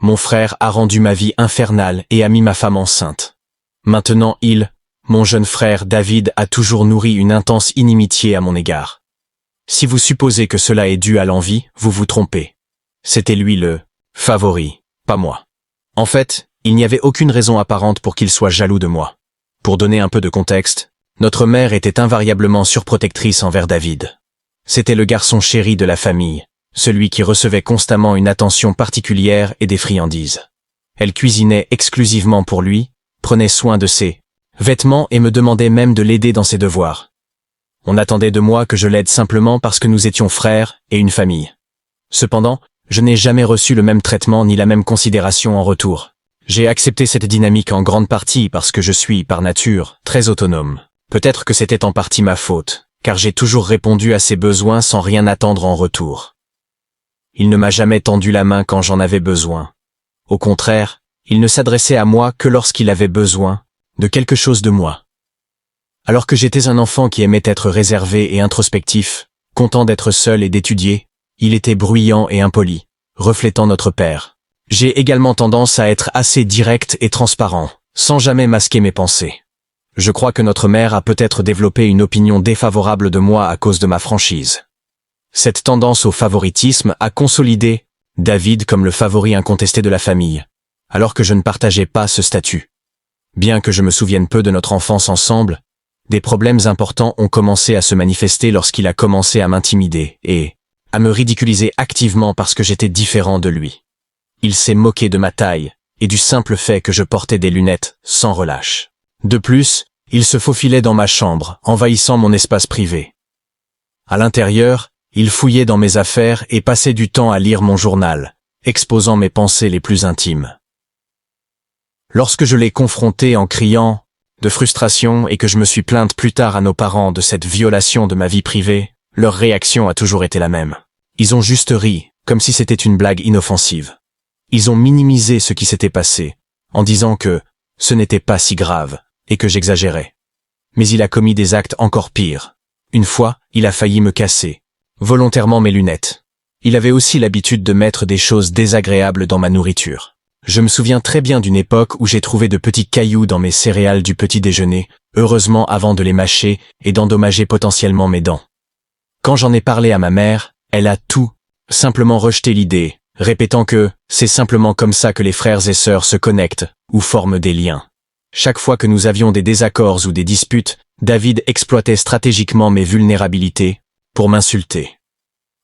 mon frère a rendu ma vie infernale et a mis ma femme enceinte. Maintenant mon jeune frère David a toujours nourri une intense inimitié à mon égard. Si vous supposez que cela est dû à l'envie, vous vous trompez. C'était lui le favori, pas moi. En fait, il n'y avait aucune raison apparente pour qu'il soit jaloux de moi. Pour donner un peu de contexte, notre mère était invariablement surprotectrice envers David. C'était le garçon chéri de la famille, celui qui recevait constamment une attention particulière et des friandises. Elle cuisinait exclusivement pour lui, prenait soin de ses vêtements et me demandait même de l'aider dans ses devoirs. On attendait de moi que je l'aide simplement parce que nous étions frères et une famille. Cependant, je n'ai jamais reçu le même traitement ni la même considération en retour. J'ai accepté cette dynamique en grande partie parce que je suis, par nature, très autonome. Peut-être que c'était en partie ma faute, car j'ai toujours répondu à ses besoins sans rien attendre en retour. Il ne m'a jamais tendu la main quand j'en avais besoin. Au contraire, il ne s'adressait à moi que lorsqu'il avait besoin de quelque chose de moi. Alors que j'étais un enfant qui aimait être réservé et introspectif, content d'être seul et d'étudier, il était bruyant et impoli, reflétant notre père. J'ai également tendance à être assez direct et transparent, sans jamais masquer mes pensées. Je crois que notre mère a peut-être développé une opinion défavorable de moi à cause de ma franchise. Cette tendance au favoritisme a consolidé David comme le favori incontesté de la famille, alors que je ne partageais pas ce statut. Bien que je me souvienne peu de notre enfance ensemble, des problèmes importants ont commencé à se manifester lorsqu'il a commencé à m'intimider et à me ridiculiser activement parce que j'étais différent de lui. Il s'est moqué de ma taille et du simple fait que je portais des lunettes sans relâche. De plus, il se faufilait dans ma chambre, envahissant mon espace privé. À l'intérieur, il fouillait dans mes affaires et passait du temps à lire mon journal, exposant mes pensées les plus intimes. Lorsque je l'ai confronté en criant de frustration et que je me suis plainte plus tard à nos parents de cette violation de ma vie privée, leur réaction a toujours été la même. Ils ont juste ri, comme si c'était une blague inoffensive. Ils ont minimisé ce qui s'était passé, en disant que ce n'était pas si grave et que j'exagérais. Mais il a commis des actes encore pires. Une fois, il a failli me casser, volontairement mes lunettes. Il avait aussi l'habitude de mettre des choses désagréables dans ma nourriture. Je me souviens très bien d'une époque où j'ai trouvé de petits cailloux dans mes céréales du petit déjeuner, heureusement avant de les mâcher et d'endommager potentiellement mes dents. Quand j'en ai parlé à ma mère, elle a tout simplement rejeté l'idée, répétant que c'est simplement comme ça que les frères et sœurs se connectent ou forment des liens. Chaque fois que nous avions des désaccords ou des disputes, David exploitait stratégiquement mes vulnérabilités pour m'insulter.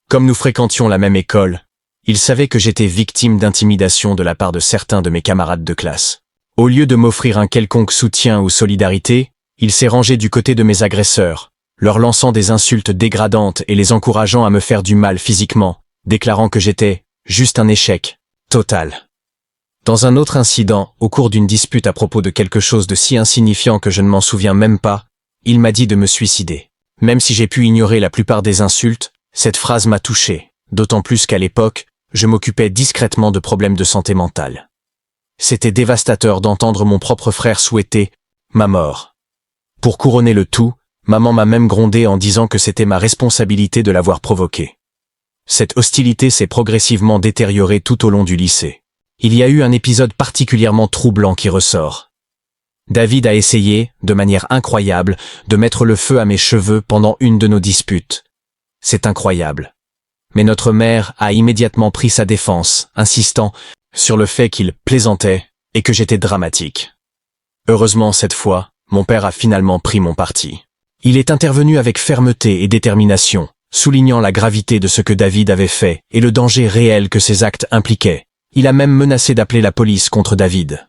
Comme nous fréquentions la même école, il savait que j'étais victime d'intimidation de la part de certains de mes camarades de classe. Au lieu de m'offrir un quelconque soutien ou solidarité, il s'est rangé du côté de mes agresseurs, leur lançant des insultes dégradantes et les encourageant à me faire du mal physiquement, déclarant que j'étais juste un échec total. Dans un autre incident, au cours d'une dispute à propos de quelque chose de si insignifiant que je ne m'en souviens même pas, il m'a dit de me suicider. Même si j'ai pu ignorer la plupart des insultes, cette phrase m'a touché, d'autant plus qu'à l'époque, je m'occupais discrètement de problèmes de santé mentale. C'était dévastateur d'entendre mon propre frère souhaiter ma mort. Pour couronner le tout, maman m'a même grondé en disant que c'était ma responsabilité de l'avoir provoqué. Cette hostilité s'est progressivement détériorée tout au long du lycée. Il y a eu un épisode particulièrement troublant qui ressort. David a essayé, de manière incroyable, de mettre le feu à mes cheveux pendant une de nos disputes. C'est incroyable. Mais notre mère a immédiatement pris sa défense, insistant sur le fait qu'il plaisantait et que j'étais dramatique. Heureusement, cette fois, mon père a finalement pris mon parti. Il est intervenu avec fermeté et détermination, soulignant la gravité de ce que David avait fait et le danger réel que ces actes impliquaient. Il a même menacé d'appeler la police contre David.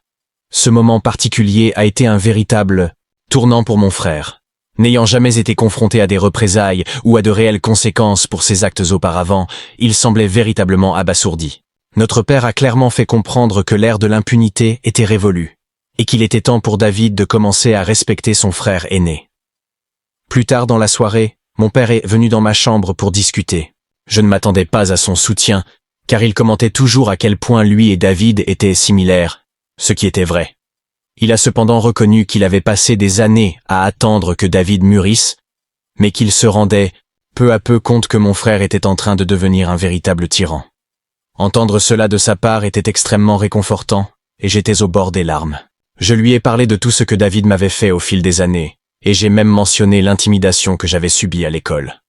Ce moment particulier a été un véritable tournant pour mon frère. N'ayant jamais été confronté à des représailles ou à de réelles conséquences pour ses actes auparavant, il semblait véritablement abasourdi. Notre père a clairement fait comprendre que l'ère de l'impunité était révolue, et qu'il était temps pour David de commencer à respecter son frère aîné. Plus tard dans la soirée, mon père est venu dans ma chambre pour discuter. Je ne m'attendais pas à son soutien, car il commentait toujours à quel point lui et David étaient similaires, ce qui était vrai. Il a cependant reconnu qu'il avait passé des années à attendre que David mûrisse, mais qu'il se rendait peu à peu compte que mon frère était en train de devenir un véritable tyran. Entendre cela de sa part était extrêmement réconfortant, et j'étais au bord des larmes. Je lui ai parlé de tout ce que David m'avait fait au fil des années, et j'ai même mentionné l'intimidation que j'avais subie à l'école.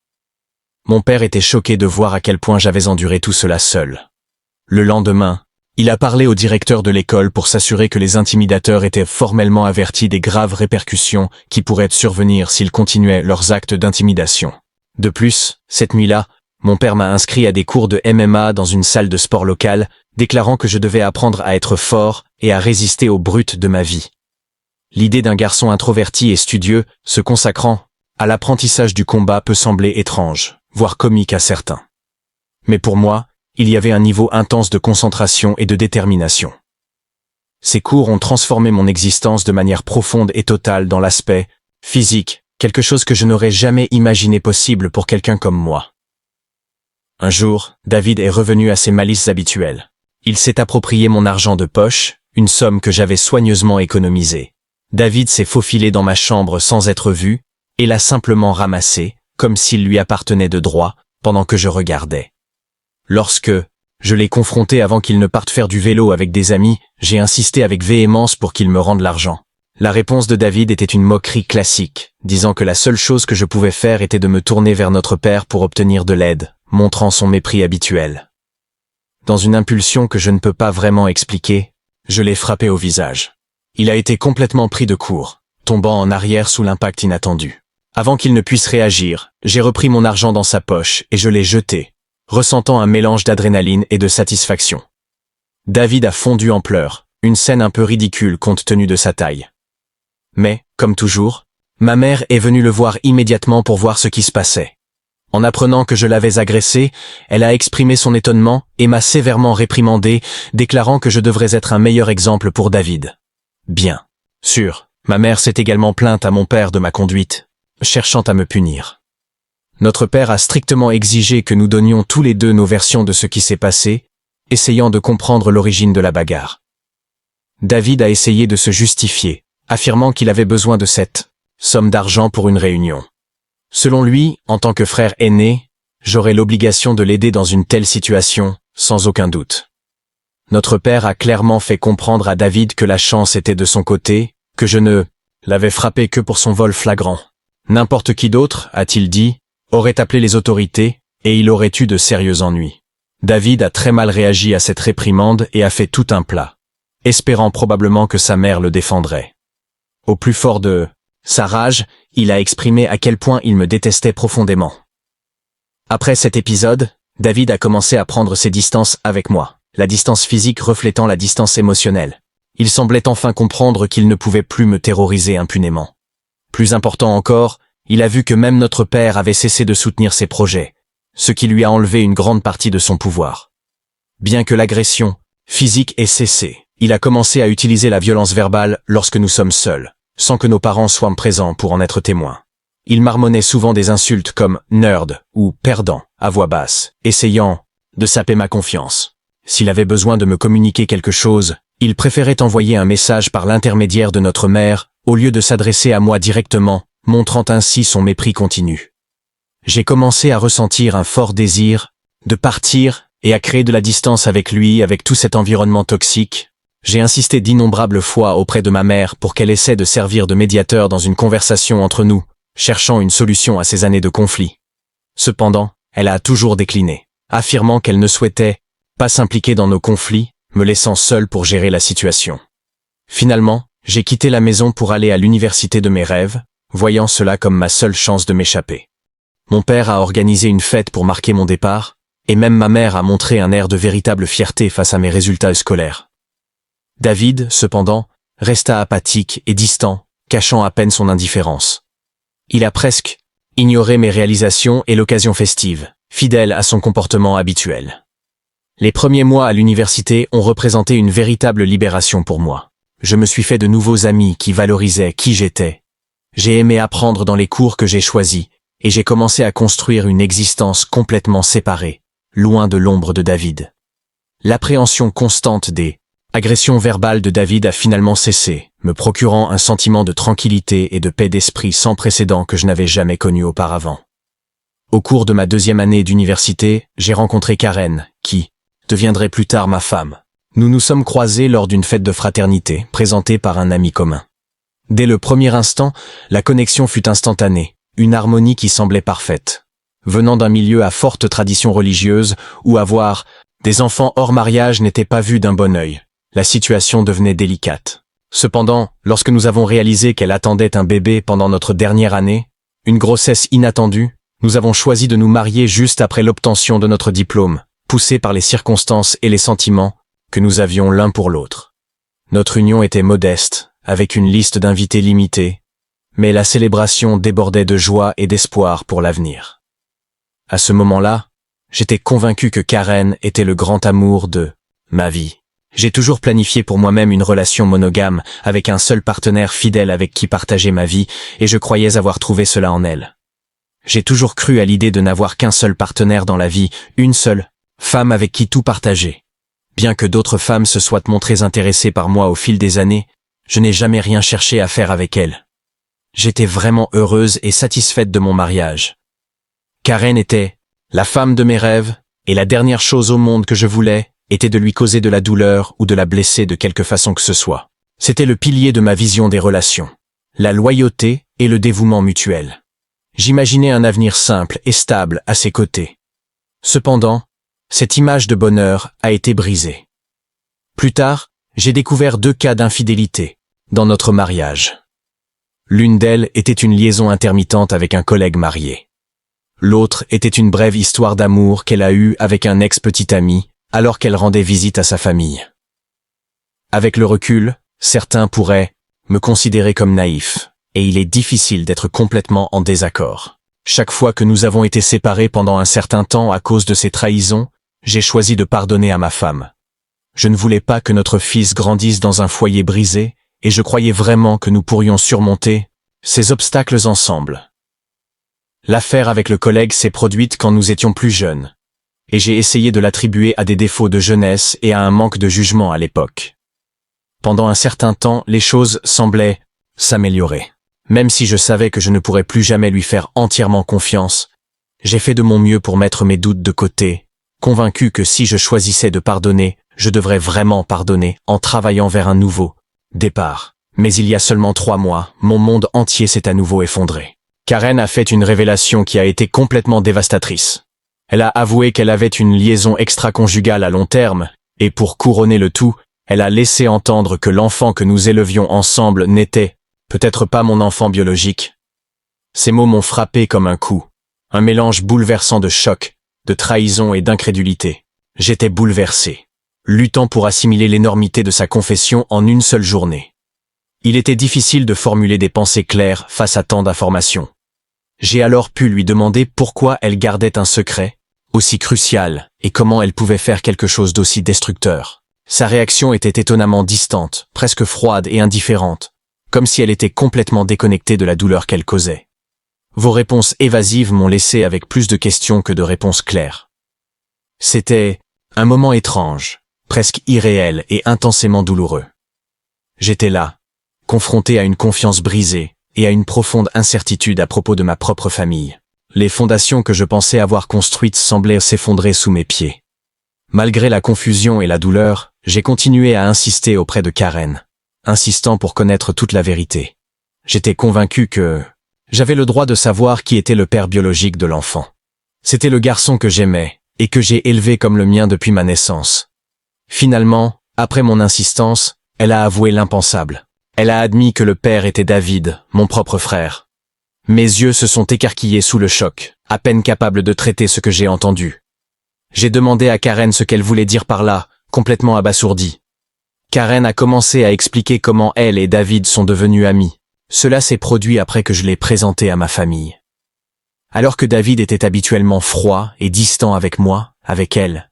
Mon père était choqué de voir à quel point j'avais enduré tout cela seul. Le lendemain, il a parlé au directeur de l'école pour s'assurer que les intimidateurs étaient formellement avertis des graves répercussions qui pourraient survenir s'ils continuaient leurs actes d'intimidation. De plus, cette nuit-là, mon père m'a inscrit à des cours de MMA dans une salle de sport locale, déclarant que je devais apprendre à être fort et à résister aux brutes de ma vie. L'idée d'un garçon introverti et studieux, se consacrant à l'apprentissage du combat peut sembler étrange, voire comique à certains. Mais pour moi, il y avait un niveau intense de concentration et de détermination. Ces cours ont transformé mon existence de manière profonde et totale dans l'aspect physique, quelque chose que je n'aurais jamais imaginé possible pour quelqu'un comme moi. Un jour, David est revenu à ses malices habituelles. Il s'est approprié mon argent de poche, une somme que j'avais soigneusement économisée. David s'est faufilé dans ma chambre sans être vu, et l'a simplement ramassé, comme s'il lui appartenait de droit, pendant que je regardais. Lorsque je l'ai confronté avant qu'il ne parte faire du vélo avec des amis, j'ai insisté avec véhémence pour qu'il me rende l'argent. La réponse de David était une moquerie classique, disant que la seule chose que je pouvais faire était de me tourner vers notre père pour obtenir de l'aide, montrant son mépris habituel. Dans une impulsion que je ne peux pas vraiment expliquer, je l'ai frappé au visage. Il a été complètement pris de court, tombant en arrière sous l'impact inattendu. Avant qu'il ne puisse réagir, j'ai repris mon argent dans sa poche et je l'ai jeté, ressentant un mélange d'adrénaline et de satisfaction. David a fondu en pleurs, une scène un peu ridicule compte tenu de sa taille. Mais, comme toujours, ma mère est venue le voir immédiatement pour voir ce qui se passait. En apprenant que je l'avais agressé, elle a exprimé son étonnement et m'a sévèrement réprimandé, déclarant que je devrais être un meilleur exemple pour David. Bien sûr, ma mère s'est également plainte à mon père de ma conduite, cherchant à me punir. Notre père a strictement exigé que nous donnions tous les deux nos versions de ce qui s'est passé, essayant de comprendre l'origine de la bagarre. David a essayé de se justifier, affirmant qu'il avait besoin de cette somme d'argent pour une réunion. Selon lui, en tant que frère aîné, j'aurais l'obligation de l'aider dans une telle situation, sans aucun doute. Notre père a clairement fait comprendre à David que la chance était de son côté, que je ne l'avais frappé que pour son vol flagrant. N'importe qui d'autre, a-t-il dit, aurait appelé les autorités, et il aurait eu de sérieux ennuis. David a très mal réagi à cette réprimande et a fait tout un plat, espérant probablement que sa mère le défendrait. Au plus fort de sa rage, il a exprimé à quel point il me détestait profondément. Après cet épisode, David a commencé à prendre ses distances avec moi, la distance physique reflétant la distance émotionnelle. Il semblait enfin comprendre qu'il ne pouvait plus me terroriser impunément. Plus important encore, il a vu que même notre père avait cessé de soutenir ses projets, ce qui lui a enlevé une grande partie de son pouvoir. Bien que l'agression physique ait cessé, il a commencé à utiliser la violence verbale lorsque nous sommes seuls, sans que nos parents soient présents pour en être témoins. Il marmonnait souvent des insultes comme « nerd » ou « perdant » à voix basse, essayant de saper ma confiance. S'il avait besoin de me communiquer quelque chose, il préférait envoyer un message par l'intermédiaire de notre mère, au lieu de s'adresser à moi directement, montrant ainsi son mépris continu. J'ai commencé à ressentir un fort désir de partir et à créer de la distance avec lui, avec tout cet environnement toxique. J'ai insisté d'innombrables fois auprès de ma mère pour qu'elle essaie de servir de médiateur dans une conversation entre nous, cherchant une solution à ces années de conflit. Cependant, elle a toujours décliné, affirmant qu'elle ne souhaitait pas s'impliquer dans nos conflits, me laissant seul pour gérer la situation. Finalement, j'ai quitté la maison pour aller à l'université de mes rêves, voyant cela comme ma seule chance de m'échapper. Mon père a organisé une fête pour marquer mon départ, et même ma mère a montré un air de véritable fierté face à mes résultats scolaires. David, cependant, resta apathique et distant, cachant à peine son indifférence. Il a presque ignoré mes réalisations et l'occasion festive, fidèle à son comportement habituel. Les premiers mois à l'université ont représenté une véritable libération pour moi. Je me suis fait de nouveaux amis qui valorisaient qui j'étais. J'ai aimé apprendre dans les cours que j'ai choisis, et j'ai commencé à construire une existence complètement séparée, loin de l'ombre de David. L'appréhension constante des agressions verbales de David a finalement cessé, me procurant un sentiment de tranquillité et de paix d'esprit sans précédent que je n'avais jamais connu auparavant. Au cours de ma 2e année d'université, j'ai rencontré Karen, qui deviendrait plus tard ma femme. Nous nous sommes croisés lors d'une fête de fraternité, présentée par un ami commun. Dès le premier instant, la connexion fut instantanée, une harmonie qui semblait parfaite. Venant d'un milieu à forte tradition religieuse, où avoir des enfants hors mariage n'était pas vu d'un bon œil, la situation devenait délicate. Cependant, lorsque nous avons réalisé qu'elle attendait un bébé pendant notre dernière année, une grossesse inattendue, nous avons choisi de nous marier juste après l'obtention de notre diplôme, poussés par les circonstances et les sentiments que nous avions l'un pour l'autre. Notre union était modeste, avec une liste d'invités limitée, mais la célébration débordait de joie et d'espoir pour l'avenir. À ce moment-là, j'étais convaincu que Karen était le grand amour de ma vie. J'ai toujours planifié pour moi-même une relation monogame avec un seul partenaire fidèle avec qui partager ma vie, et je croyais avoir trouvé cela en elle. J'ai toujours cru à l'idée de n'avoir qu'un seul partenaire dans la vie, une seule femme avec qui tout partager. Bien que d'autres femmes se soient montrées intéressées par moi au fil des années, je n'ai jamais rien cherché à faire avec elles. J'étais vraiment heureuse et satisfaite de mon mariage. Karen était la femme de mes rêves, et la dernière chose au monde que je voulais était de lui causer de la douleur ou de la blesser de quelque façon que ce soit. C'était le pilier de ma vision des relations, la loyauté et le dévouement mutuel. J'imaginais un avenir simple et stable à ses côtés. Cependant, cette image de bonheur a été brisée. Plus tard, j'ai découvert 2 cas d'infidélité dans notre mariage. L'une d'elles était une liaison intermittente avec un collègue marié. L'autre était une brève histoire d'amour qu'elle a eue avec un ex-petit ami alors qu'elle rendait visite à sa famille. Avec le recul, certains pourraient me considérer comme naïf, et il est difficile d'être complètement en désaccord. Chaque fois que nous avons été séparés pendant un certain temps à cause de ces trahisons, j'ai choisi de pardonner à ma femme. Je ne voulais pas que notre fils grandisse dans un foyer brisé, et je croyais vraiment que nous pourrions surmonter ces obstacles ensemble. L'affaire avec le collègue s'est produite quand nous étions plus jeunes, et j'ai essayé de l'attribuer à des défauts de jeunesse et à un manque de jugement à l'époque. Pendant un certain temps, les choses semblaient s'améliorer. Même si je savais que je ne pourrais plus jamais lui faire entièrement confiance, j'ai fait de mon mieux pour mettre mes doutes de côté, convaincu que si je choisissais de pardonner, je devrais vraiment pardonner en travaillant vers un nouveau départ. Mais il y a seulement 3 mois, mon monde entier s'est à nouveau effondré. Karen a fait une révélation qui a été complètement dévastatrice. Elle a avoué qu'elle avait une liaison extra-conjugale à long terme, et pour couronner le tout, elle a laissé entendre que l'enfant que nous élevions ensemble n'était peut-être pas mon enfant biologique. Ces mots m'ont frappé comme un coup, un mélange bouleversant de choc, de trahison et d'incrédulité. J'étais bouleversé, luttant pour assimiler l'énormité de sa confession en une seule journée. Il était difficile de formuler des pensées claires face à tant d'informations. J'ai alors pu lui demander pourquoi elle gardait un secret aussi crucial et comment elle pouvait faire quelque chose d'aussi destructeur. Sa réaction était étonnamment distante, presque froide et indifférente, comme si elle était complètement déconnectée de la douleur qu'elle causait. Vos réponses évasives m'ont laissé avec plus de questions que de réponses claires. C'était un moment étrange, presque irréel et intensément douloureux. J'étais là, confronté à une confiance brisée et à une profonde incertitude à propos de ma propre famille. Les fondations que je pensais avoir construites semblaient s'effondrer sous mes pieds. Malgré la confusion et la douleur, j'ai continué à insister auprès de Karen, insistant pour connaître toute la vérité. J'étais convaincu que j'avais le droit de savoir qui était le père biologique de l'enfant. C'était le garçon que j'aimais et que j'ai élevé comme le mien depuis ma naissance. Finalement, après mon insistance, elle a avoué l'impensable. Elle a admis que le père était David, mon propre frère. Mes yeux se sont écarquillés sous le choc, à peine capable de traiter ce que j'ai entendu. J'ai demandé à Karen ce qu'elle voulait dire par là, complètement abasourdie. Karen a commencé à expliquer comment elle et David sont devenus amis. Cela s'est produit après que je l'ai présenté à ma famille. Alors que David était habituellement froid et distant avec moi, avec elle,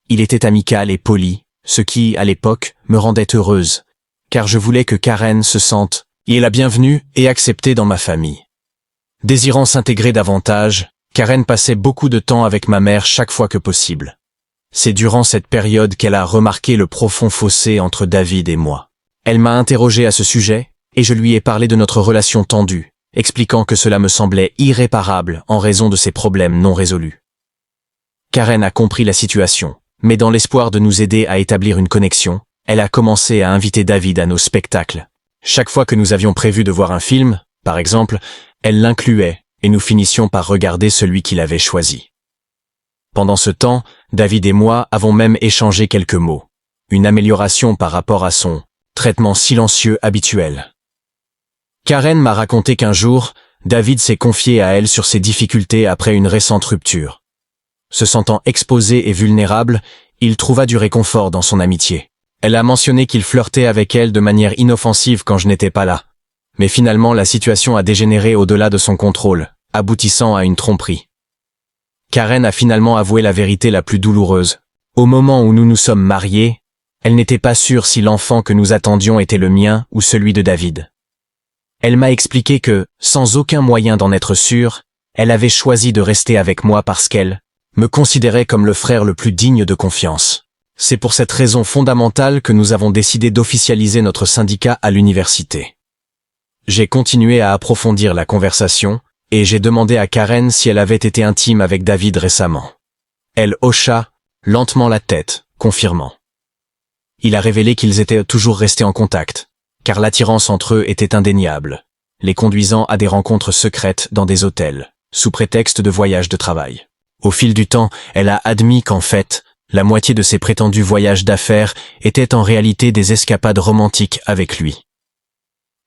il était amical et poli, ce qui, à l'époque, me rendait heureuse, car je voulais que Karen se sente la bienvenue et acceptée dans ma famille. Désirant s'intégrer davantage, Karen passait beaucoup de temps avec ma mère chaque fois que possible. C'est durant cette période qu'elle a remarqué le profond fossé entre David et moi. Elle m'a interrogé à ce sujet, et je lui ai parlé de notre relation tendue, expliquant que cela me semblait irréparable en raison de ses problèmes non résolus. Karen a compris la situation, mais dans l'espoir de nous aider à établir une connexion, elle a commencé à inviter David à nos spectacles. Chaque fois que nous avions prévu de voir un film, par exemple, elle l'incluait, et nous finissions par regarder celui qu'il avait choisi. Pendant ce temps, David et moi avons même échangé quelques mots. Une amélioration par rapport à son traitement silencieux habituel. Karen m'a raconté qu'un jour, David s'est confié à elle sur ses difficultés après une récente rupture. Se sentant exposé et vulnérable, il trouva du réconfort dans son amitié. Elle a mentionné qu'il flirtait avec elle de manière inoffensive quand je n'étais pas là. Mais finalement, la situation a dégénéré au-delà de son contrôle, aboutissant à une tromperie. Karen a finalement avoué la vérité la plus douloureuse. Au moment où nous nous sommes mariés, elle n'était pas sûre si l'enfant que nous attendions était le mien ou celui de David. Elle m'a expliqué que, sans aucun moyen d'en être sûre, elle avait choisi de rester avec moi parce qu'elle me considérait comme le frère le plus digne de confiance. C'est pour cette raison fondamentale que nous avons décidé d'officialiser notre syndicat à l'université. J'ai continué à approfondir la conversation, et j'ai demandé à Karen si elle avait été intime avec David récemment. Elle hocha lentement la tête, confirmant. Il a révélé qu'ils étaient toujours restés en contact, car l'attirance entre eux était indéniable, les conduisant à des rencontres secrètes dans des hôtels, sous prétexte de voyages de travail. Au fil du temps, elle a admis qu'en fait, la moitié de ses prétendus voyages d'affaires étaient en réalité des escapades romantiques avec lui.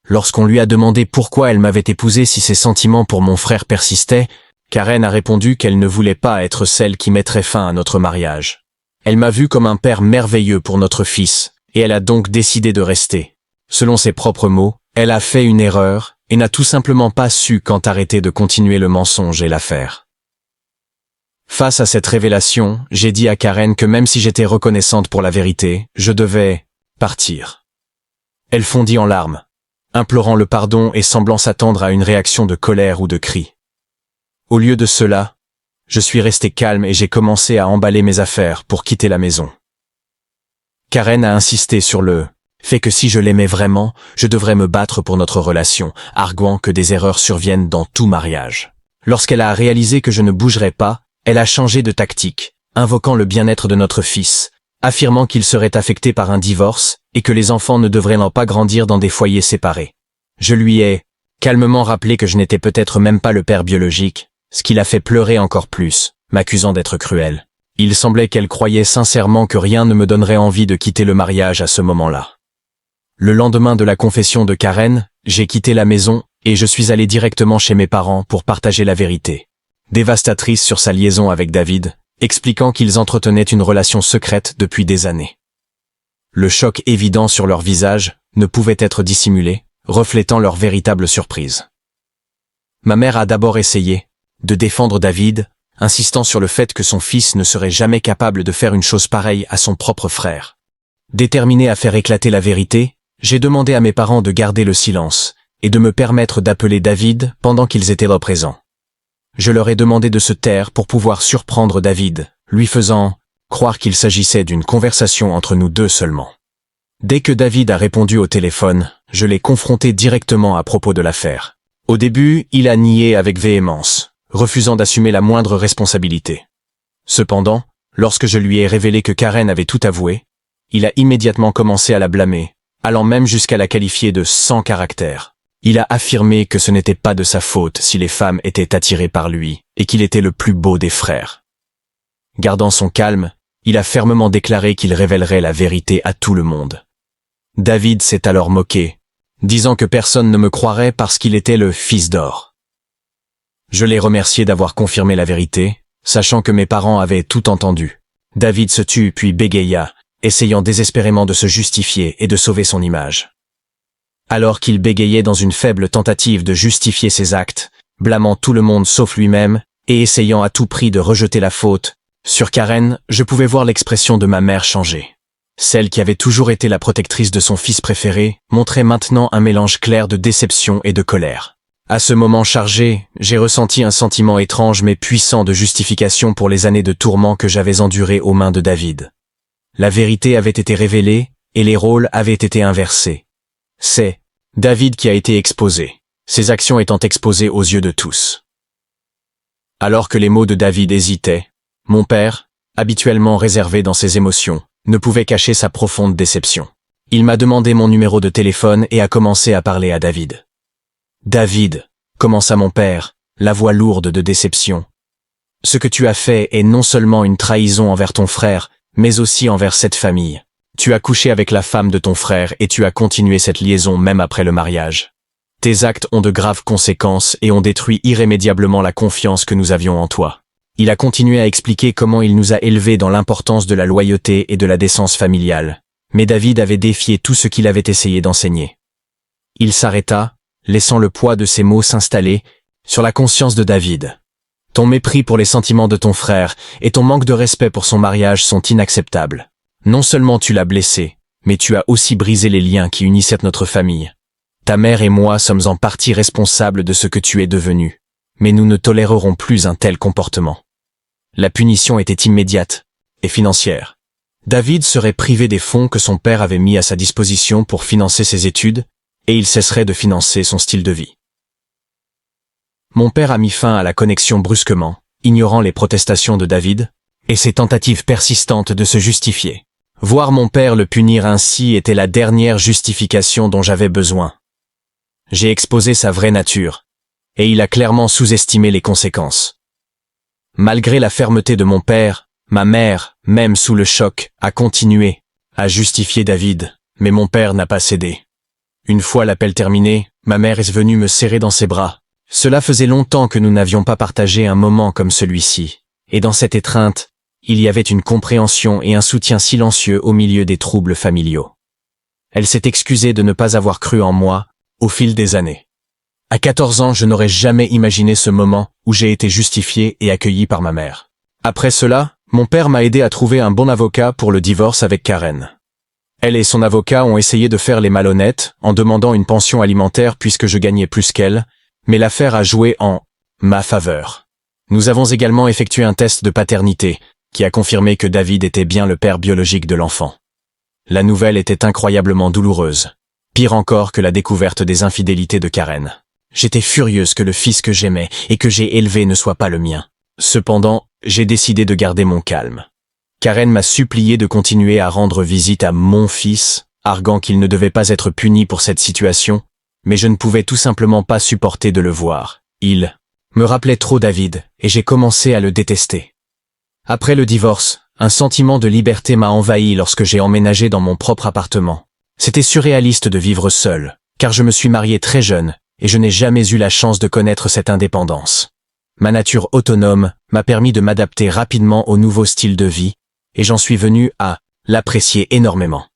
Lorsqu'on lui a demandé pourquoi elle m'avait épousé si ses sentiments pour mon frère persistaient, Karen a répondu qu'elle ne voulait pas être celle qui mettrait fin à notre mariage. Elle m'a vu comme un père merveilleux pour notre fils, et elle a donc décidé de rester. Selon ses propres mots, elle a fait une erreur et n'a tout simplement pas su quand arrêter de continuer le mensonge et l'affaire. Face à cette révélation, j'ai dit à Karen que même si j'étais reconnaissante pour la vérité, je devais partir. Elle fondit en larmes, implorant le pardon et semblant s'attendre à une réaction de colère ou de cri. Au lieu de cela, je suis resté calme et j'ai commencé à emballer mes affaires pour quitter la maison. Karen a insisté sur le fait que si je l'aimais vraiment, je devrais me battre pour notre relation, arguant que des erreurs surviennent dans tout mariage. Lorsqu'elle a réalisé que je ne bougerais pas, elle a changé de tactique, invoquant le bien-être de notre fils, affirmant qu'il serait affecté par un divorce et que les enfants ne devraient pas grandir dans des foyers séparés. Je lui ai calmement rappelé que je n'étais peut-être même pas le père biologique, ce qui l'a fait pleurer encore plus, m'accusant d'être cruel. Il semblait qu'elle croyait sincèrement que rien ne me donnerait envie de quitter le mariage à ce moment-là. Le lendemain de la confession de Karen, j'ai quitté la maison et je suis allé directement chez mes parents pour partager la vérité. Dévastatrice sur sa liaison avec David, expliquant qu'ils entretenaient une relation secrète depuis des années. Le choc évident sur leur visage ne pouvait être dissimulé, reflétant leur véritable surprise. Ma mère a d'abord essayé de défendre David, insistant sur le fait que son fils ne serait jamais capable de faire une chose pareille à son propre frère. Déterminé à faire éclater la vérité, j'ai demandé à mes parents de garder le silence et de me permettre d'appeler David pendant qu'ils étaient là présents. Je leur ai demandé de se taire pour pouvoir surprendre David, lui faisant croire qu'il s'agissait d'une conversation entre nous deux seulement. Dès que David a répondu au téléphone, je l'ai confronté directement à propos de l'affaire. Au début, il a nié avec véhémence, refusant d'assumer la moindre responsabilité. Cependant, lorsque je lui ai révélé que Karen avait tout avoué, il a immédiatement commencé à la blâmer, allant même jusqu'à la qualifier de sans caractère. Il a affirmé que ce n'était pas de sa faute si les femmes étaient attirées par lui et qu'il était le plus beau des frères. Gardant son calme, il a fermement déclaré qu'il révélerait la vérité à tout le monde. David s'est alors moqué, disant que personne ne me croirait parce qu'il était le fils d'or. Je l'ai remercié d'avoir confirmé la vérité, sachant que mes parents avaient tout entendu. David se tut puis bégaya, essayant désespérément de se justifier et de sauver son image. Alors qu'il bégayait dans une faible tentative de justifier ses actes, blâmant tout le monde sauf lui-même, et essayant à tout prix de rejeter la faute, sur Karen, je pouvais voir l'expression de ma mère changer. Celle qui avait toujours été la protectrice de son fils préféré, montrait maintenant un mélange clair de déception et de colère. À ce moment chargé, j'ai ressenti un sentiment étrange mais puissant de justification pour les années de tourments que j'avais endurées aux mains de David. La vérité avait été révélée, et les rôles avaient été inversés. C'est David qui a été exposé, ses actions étant exposées aux yeux de tous. Alors que les mots de David hésitaient, mon père habituellement réservé dans ses émotions, ne pouvait cacher sa profonde déception. Il m'a demandé mon numéro de téléphone et a commencé à parler à David. « David, commença mon père, la voix lourde de déception. Ce que tu as fait est non seulement une trahison envers ton frère, mais aussi envers cette famille. Tu as couché avec la femme de ton frère et tu as continué cette liaison même après le mariage. Tes actes ont de graves conséquences et ont détruit irrémédiablement la confiance que nous avions en toi. » Il a continué à expliquer comment il nous a élevés dans l'importance de la loyauté et de la décence familiale. Mais David avait défié tout ce qu'il avait essayé d'enseigner. Il s'arrêta, laissant le poids de ses mots s'installer sur la conscience de David. Ton mépris pour les sentiments de ton frère et ton manque de respect pour son mariage sont inacceptables. Non seulement tu l'as blessé, mais tu as aussi brisé les liens qui unissaient notre famille. Ta mère et moi sommes en partie responsables de ce que tu es devenu, mais nous ne tolérerons plus un tel comportement. La punition était immédiate et financière. David serait privé des fonds que son père avait mis à sa disposition pour financer ses études, et il cesserait de financer son style de vie. Mon père a mis fin à la connexion brusquement, ignorant les protestations de David, et ses tentatives persistantes de se justifier. Voir mon père le punir ainsi était la dernière justification dont j'avais besoin. J'ai exposé sa vraie nature, et il a clairement sous-estimé les conséquences. Malgré la fermeté de mon père, ma mère, même sous le choc, a continué à justifier David, mais mon père n'a pas cédé. Une fois l'appel terminé, ma mère est venue me serrer dans ses bras. Cela faisait longtemps que nous n'avions pas partagé un moment comme celui-ci, et dans cette étreinte, il y avait une compréhension et un soutien silencieux au milieu des troubles familiaux. Elle s'est excusée de ne pas avoir cru en moi au fil des années. À 14 ans, je n'aurais jamais imaginé ce moment où j'ai été justifié et accueilli par ma mère. Après cela, mon père m'a aidé à trouver un bon avocat pour le divorce avec Karen. Elle et son avocat ont essayé de faire les malhonnêtes en demandant une pension alimentaire puisque je gagnais plus qu'elle, mais l'affaire a joué en ma faveur. Nous avons également effectué un test de paternité qui a confirmé que David était bien le père biologique de l'enfant. La nouvelle était incroyablement douloureuse, pire encore que la découverte des infidélités de Karen. J'étais furieuse que le fils que j'aimais et que j'ai élevé ne soit pas le mien. Cependant, j'ai décidé de garder mon calme. Karen m'a supplié de continuer à rendre visite à mon fils, arguant qu'il ne devait pas être puni pour cette situation, mais je ne pouvais tout simplement pas supporter de le voir. Il me rappelait trop David, et j'ai commencé à le détester. Après le divorce, un sentiment de liberté m'a envahi lorsque j'ai emménagé dans mon propre appartement. C'était surréaliste de vivre seul, car je me suis marié très jeune, et je n'ai jamais eu la chance de connaître cette indépendance. Ma nature autonome m'a permis de m'adapter rapidement au nouveau style de vie, et j'en suis venu à l'apprécier énormément.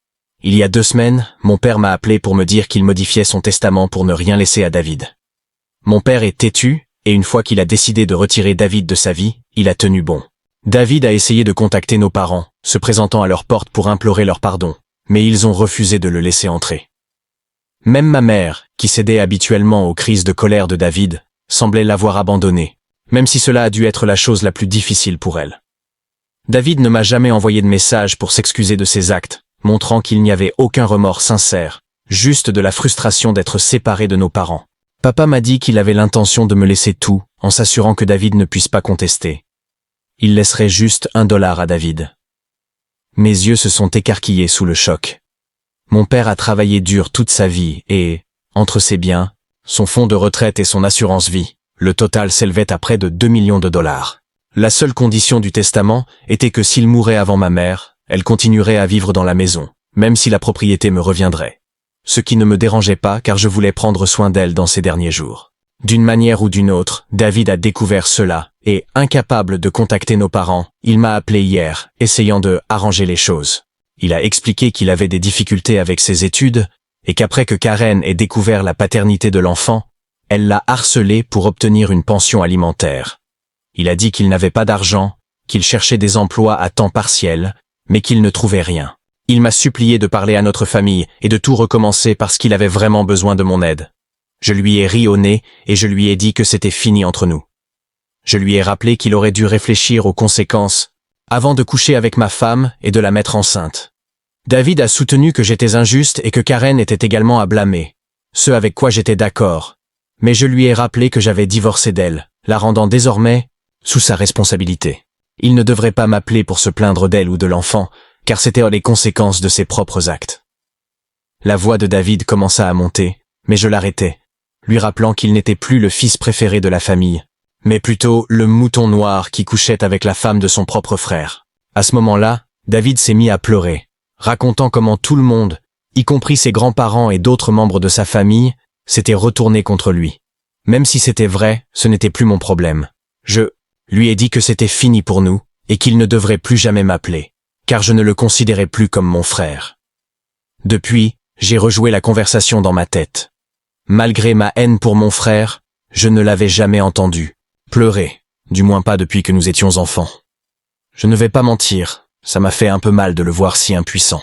Il y a 2 semaines, mon père m'a appelé pour me dire qu'il modifiait son testament pour ne rien laisser à David. Mon père est têtu, et une fois qu'il a décidé de retirer David de sa vie, il a tenu bon. David a essayé de contacter nos parents, se présentant à leur porte pour implorer leur pardon, mais ils ont refusé de le laisser entrer. Même ma mère, qui cédait habituellement aux crises de colère de David, semblait l'avoir abandonné, même si cela a dû être la chose la plus difficile pour elle. David ne m'a jamais envoyé de message pour s'excuser de ses actes, montrant qu'il n'y avait aucun remords sincère, juste de la frustration d'être séparé de nos parents. Papa m'a dit qu'il avait l'intention de me laisser tout, en s'assurant que David ne puisse pas contester. Il laisserait juste $1 à David. Mes yeux se sont écarquillés sous le choc. Mon père a travaillé dur toute sa vie et, entre ses biens, son fonds de retraite et son assurance vie, le total s'élevait à près de $2 millions. La seule condition du testament était que s'il mourait avant ma mère, elle continuerait à vivre dans la maison, même si la propriété me reviendrait. Ce qui ne me dérangeait pas car je voulais prendre soin d'elle dans ces derniers jours. D'une manière ou d'une autre, David a découvert cela, et, incapable de contacter nos parents, il m'a appelé hier, essayant de arranger les choses. Il a expliqué qu'il avait des difficultés avec ses études, et qu'après que Karen ait découvert la paternité de l'enfant, elle l'a harcelé pour obtenir une pension alimentaire. Il a dit qu'il n'avait pas d'argent, qu'il cherchait des emplois à temps partiel, mais qu'il ne trouvait rien. Il m'a supplié de parler à notre famille et de tout recommencer parce qu'il avait vraiment besoin de mon aide. Je lui ai ri au nez et je lui ai dit que c'était fini entre nous. Je lui ai rappelé qu'il aurait dû réfléchir aux conséquences avant de coucher avec ma femme et de la mettre enceinte. David a soutenu que j'étais injuste et que Karen était également à blâmer, ce avec quoi j'étais d'accord. Mais je lui ai rappelé que j'avais divorcé d'elle, la rendant désormais sous sa responsabilité. Il ne devrait pas m'appeler pour se plaindre d'elle ou de l'enfant, car c'était les conséquences de ses propres actes. La voix de David commença à monter, mais je l'arrêtai, lui rappelant qu'il n'était plus le fils préféré de la famille, mais plutôt le mouton noir qui couchait avec la femme de son propre frère. À ce moment-là, David s'est mis à pleurer, racontant comment tout le monde, y compris ses grands-parents et d'autres membres de sa famille, s'étaient retournés contre lui. Même si c'était vrai, ce n'était plus mon problème. Je lui ai dit que c'était fini pour nous, et qu'il ne devrait plus jamais m'appeler, car je ne le considérais plus comme mon frère. Depuis, j'ai rejoué la conversation dans ma tête. Malgré ma haine pour mon frère, je ne l'avais jamais entendu pleurer, du moins pas depuis que nous étions enfants. Je ne vais pas mentir, ça m'a fait un peu mal de le voir si impuissant.